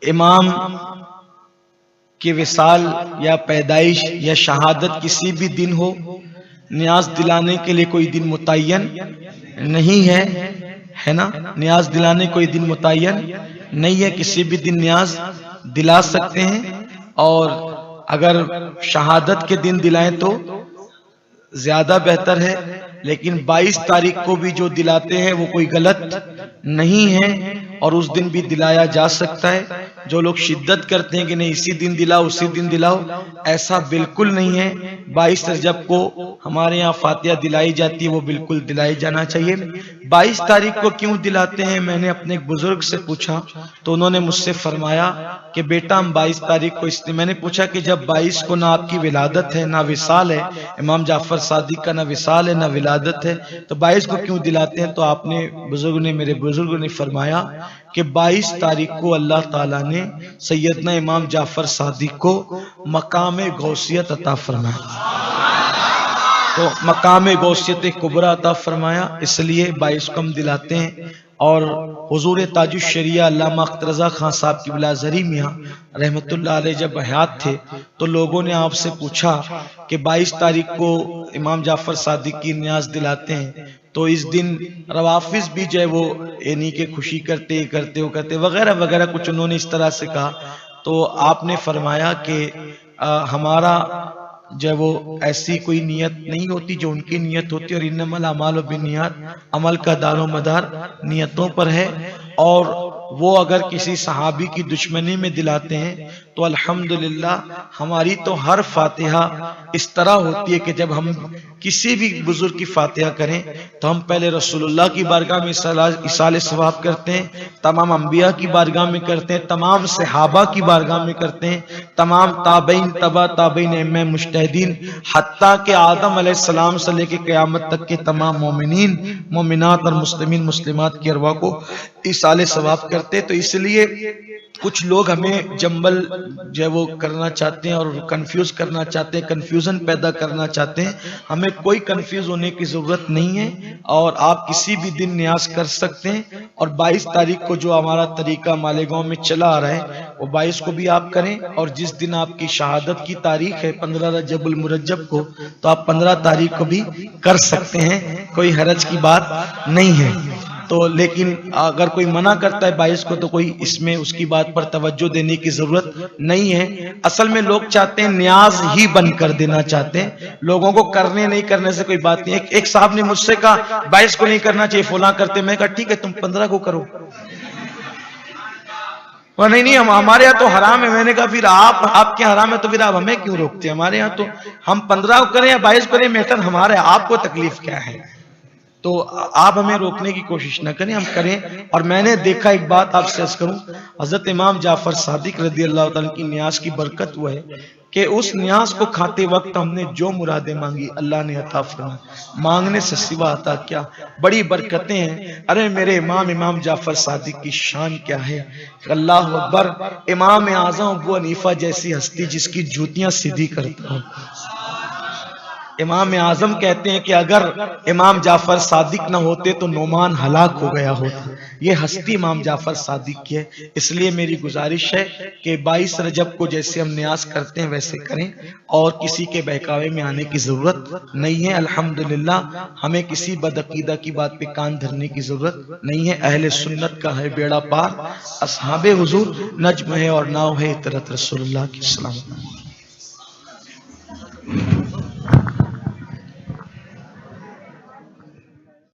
امام کی وصال یا پیدائش یا شہادت کسی بھی دن ہو، نیاز دلانے کے لیے کوئی دن متعین نہیں ہے نا، نیاز دلانے کوئی دن متعین نہیں ہے، کسی بھی دن نیاز دلا سکتے ہیں، اور اگر شہادت کے دن دلائیں تو زیادہ بہتر ہے، لیکن 22 تاریخ کو بھی جو دلاتے ہیں وہ کوئی غلط نہیں ہے، اور اس دن بھی دلایا جا سکتا ہے۔ جو لوگ شدت کرتے ہیں کہ نہیں اسی دن دلاؤ اسی دن دلاؤ، ایسا بالکل نہیں ہے۔ 22 رجب کو ہمارے یہاں فاتحہ دلائی جاتی ہے، وہ بالکل دلائی جانا چاہیے۔ 22 تاریخ کو کیوں دلاتے ہیں، میں نے اپنے ایک بزرگ سے پوچھا تو انہوں نے مجھ سے فرمایا کہ بیٹا ہم 22 تاریخ کو اس لیے، میں نے پوچھا کہ جب 22 کو نہ آپ کی ولادت ہے نہ وصال ہے، امام جعفر صادق کا نہ وصال ہے نہ ولادت ہے، تو 22 کو کیوں دلاتے ہیں؟ تو آپ نے میرے بزرگوں نے فرمایا کہ 22 تاریخ کو اللہ تعالیٰ نے سیدنا امام جعفر صادق کو مقام غوثیت عطا فرمایا، تو مقام غوثیت کبریٰ عطا فرمایا، اس لیے 22 کو ہم دلاتے ہیں۔ اور حضور تاج الشریعہ علامہ اختر رضا خان صاحب کی بلا زری میاں رحمت اللہ علیہ جب حیات تھے تو لوگوں نے آپ سے پوچھا کہ 22 تاریخ کو امام جعفر صادق کی نیاز دلاتے ہیں، تو اس دن روافظ بھی جو ہے وہ یعنی کہ خوشی کرتے وغیرہ وغیرہ کچھ انہوں نے اس طرح سے کہا، تو آپ نے فرمایا کہ ہمارا جو وہ ایسی کوئی نیت نہیں ہوتی جو ان کی نیت ہوتی، اور انما الاعمال بالنیات، عمل کا دار و مدار نیتوں پر ہے، اور وہ اگر کسی صحابی کی دشمنی میں دلاتے ہیں تو الحمدللہ ہماری تو ہر فاتحہ اس طرح ہوتی ہے کہ جب ہم کسی بھی بزرگ کی فاتحہ کریں تو ہم پہلے رسول اللہ کی بارگاہ میں ایصال ثواب کرتے ہیں، تمام انبیاء کی بارگاہ میں کرتے ہیں، تمام صحابہ کی بارگاہ میں کرتے ہیں، تمام تابعین تبع تابعین ائمہ مجتہدین، حتیٰ کہ آدم علیہ السلام سے لے کے قیامت تک کے تمام مومنین مومنات اور مسلمین مسلمات کی ارواح کو ایصال ثواب کرتے۔ تو اس لیے کچھ لوگ ہمیں جنبل جو ہے وہ کرنا چاہتے ہیں اور کنفیوز کرنا چاہتے ہیں، کنفیوژن پیدا کرنا چاہتے ہیں، ہمیں کوئی کنفیوز ہونے کی ضرورت نہیں ہے، اور آپ کسی بھی دن نیاز کر سکتے ہیں۔ اور 22 تاریخ کو جو ہمارا طریقہ مالیگاؤں میں چلا آ رہا ہے وہ 22 کو بھی آپ کریں، اور جس دن آپ کی شہادت کی تاریخ ہے 15 رجب المرجب کو، تو آپ 15 تاریخ کو بھی کر سکتے ہیں، کوئی حرج کی بات نہیں ہے۔ تو لیکن اگر کوئی منع کرتا ہے 22 کو تو کوئی اس میں اس کی بات پر توجہ دینے کی ضرورت نہیں ہے۔ اصل میں لوگ چاہتے ہیں نیاز ہی بند کر دینا چاہتے ہیں، لوگوں کو کرنے نہیں کرنے سے کوئی بات نہیں ہے۔ ایک صاحب نے مجھ سے کہا 22 کو نہیں کرنا چاہیے، فلاں کرتے، میں کہا ٹھیک ہے تم 15 کو کرو، نہیں ہمارے ہاں تو حرام ہے۔ میں نے کہا پھر آپ کے حرام ہے تو پھر آپ ہمیں کیوں روکتے ہیں؟ ہمارے ہاں تو ہم 15 کو کریں یا 22 کریں میٹر ہمارا ہے، آپ کو تکلیف کیا ہے؟ تو آپ ہمیں روکنے کی کوشش نہ کریں، ہم کریں۔ اور میں نے دیکھا ایک بات آپ سے عرض کروں، حضرت امام جعفر صادق رضی اللہ تعالیٰ کی نیاز کی برکت وہ ہے کہ اس نیاز کو کھاتے وقت ہم نے جو مرادیں مانگی اللہ نے عطا فرمائی، مانگنے سے سوا عطا کیا، بڑی برکتیں ہیں۔ ارے میرے امام جعفر صادق کی شان کیا ہے، اللہ اکبر۔ امام اعظم ابو حنیفہ جیسی ہستی جس کی جوتیاں سیدھی کرتا ہوں، امام اعظم کہتے ہیں کہ اگر امام جعفر صادق نہ ہوتے تو نعمان ہلاک ہو گیا ہوتا۔ یہ ہستی امام جعفر صادق کی ہے، اس لیے میری گزارش ہے کہ 22 رجب کو جیسے ہم نیاز کرتے ہیں ویسے کریں، اور کسی کے بہکاوے میں آنے کی ضرورت نہیں ہے۔ الحمدللہ ہمیں کسی بدعقیدہ کی بات پہ کان دھرنے کی ضرورت نہیں ہے۔ اہل سنت کا ہے بیڑا پار، اصحاب حضور نجم ہے اور ناؤ ہے اطرت رسول اللہ کی سلام۔